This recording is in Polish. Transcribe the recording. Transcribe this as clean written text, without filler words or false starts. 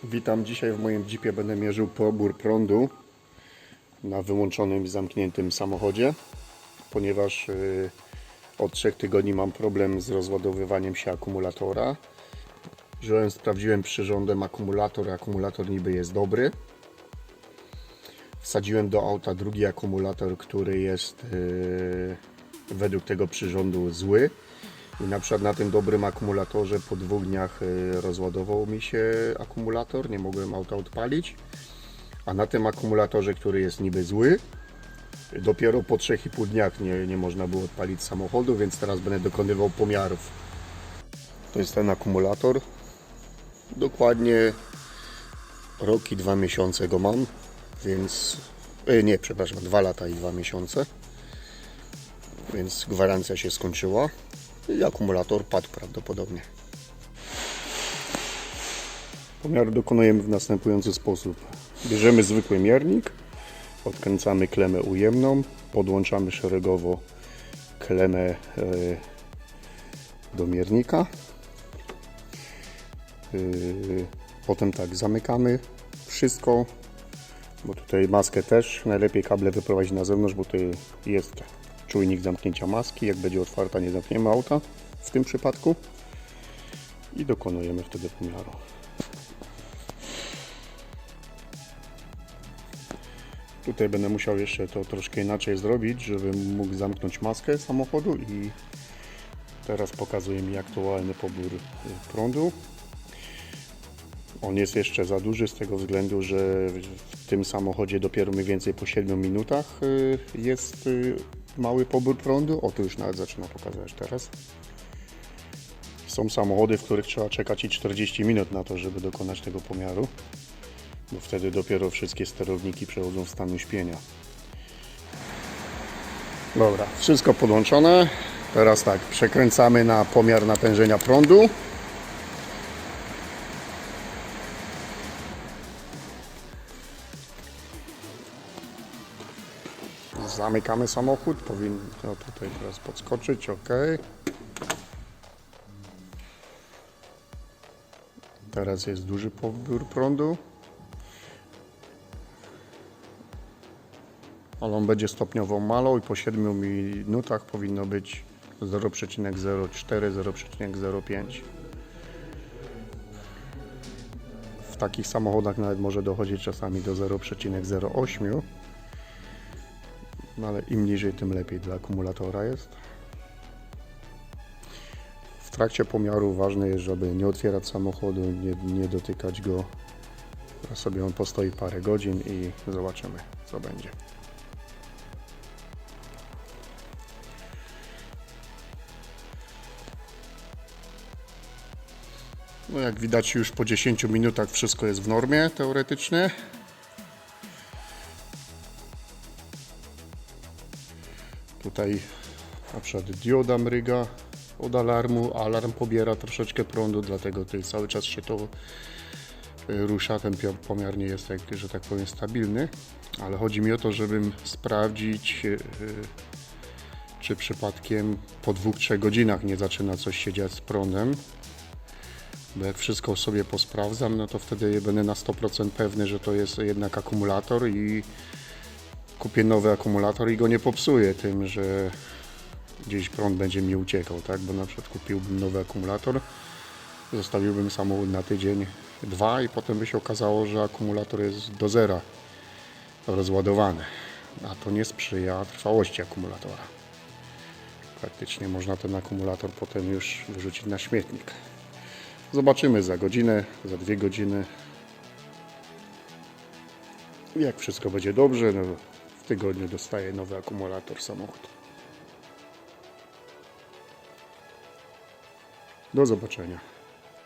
Witam. Dzisiaj w moim Jeepie będę mierzył pobór prądu na wyłączonym i zamkniętym samochodzie, ponieważ od 3 tygodni mam problem z rozładowywaniem się akumulatora. Sprawdziłem przyrządem akumulator niby jest dobry. Wsadziłem do auta drugi akumulator, który jest według tego przyrządu zły. I na przykład na tym dobrym akumulatorze po 2 dniach rozładował mi się akumulator, nie mogłem auta odpalić. A na tym akumulatorze, który jest niby zły, dopiero po 3,5 dniach nie można było odpalić samochodu, więc teraz będę dokonywał pomiarów. To jest ten akumulator. Dokładnie rok i 2 miesiące go mam, więc... nie, przepraszam, 2 lata i 2 miesiące. Więc gwarancja się skończyła. I akumulator padł prawdopodobnie. Pomiaru dokonujemy w następujący sposób. Bierzemy zwykły miernik, odkręcamy klemę ujemną, podłączamy szeregowo klemę do miernika. Potem tak, zamykamy wszystko, bo tutaj maskę też najlepiej kable wyprowadzić na zewnątrz, bo to jest czujnik zamknięcia maski. Jak będzie otwarta, nie zamkniemy auta w tym przypadku i dokonujemy wtedy pomiaru. Tutaj będę musiał jeszcze to troszkę inaczej zrobić, żebym mógł zamknąć maskę samochodu i teraz pokazuję mi aktualny pobór prądu. On jest jeszcze za duży z tego względu, że w tym samochodzie dopiero mniej więcej po 7 minutach jest mały pobór prądu. O, tu już nawet zaczyna pokazywać teraz. Są samochody, w których trzeba czekać i 40 minut na to, żeby dokonać tego pomiaru, bo wtedy dopiero wszystkie sterowniki przechodzą w stan uśpienia. Dobra, wszystko podłączone. Teraz tak, przekręcamy na pomiar natężenia prądu. Zamykamy samochód, powinno tutaj teraz podskoczyć, ok. Teraz jest duży pobór prądu, ale on będzie stopniowo malał i po 7 minutach powinno być 0,04-0,05. W takich samochodach nawet może dochodzić czasami do 0,08. No ale im niżej, tym lepiej dla akumulatora jest. W trakcie pomiaru ważne jest, żeby nie otwierać samochodu, nie dotykać go. Teraz sobie on postoi parę godzin i zobaczymy, co będzie. No jak widać, już po 10 minutach wszystko jest w normie teoretycznie. Tutaj na przykład dioda mryga od alarmu, alarm pobiera troszeczkę prądu, dlatego tutaj cały czas się to rusza, ten pomiar nie jest, że tak powiem, stabilny, ale chodzi mi o to, żebym sprawdzić, czy przypadkiem po 2-3 godzinach nie zaczyna coś się dziać z prądem, bo jak wszystko sobie posprawdzam, no to wtedy będę na 100% pewny, że to jest jednak akumulator i kupię nowy akumulator i go nie popsuję tym, że gdzieś prąd będzie mi uciekał, tak? Bo na przykład kupiłbym nowy akumulator, zostawiłbym samochód na tydzień, 2 i potem by się okazało, że akumulator jest do zera rozładowany, a to nie sprzyja trwałości akumulatora. Praktycznie można ten akumulator potem już wyrzucić na śmietnik. Zobaczymy za godzinę, za 2 godziny. Jak wszystko będzie dobrze, no w tygodniu dostaję nowy akumulator samochód. Do zobaczenia.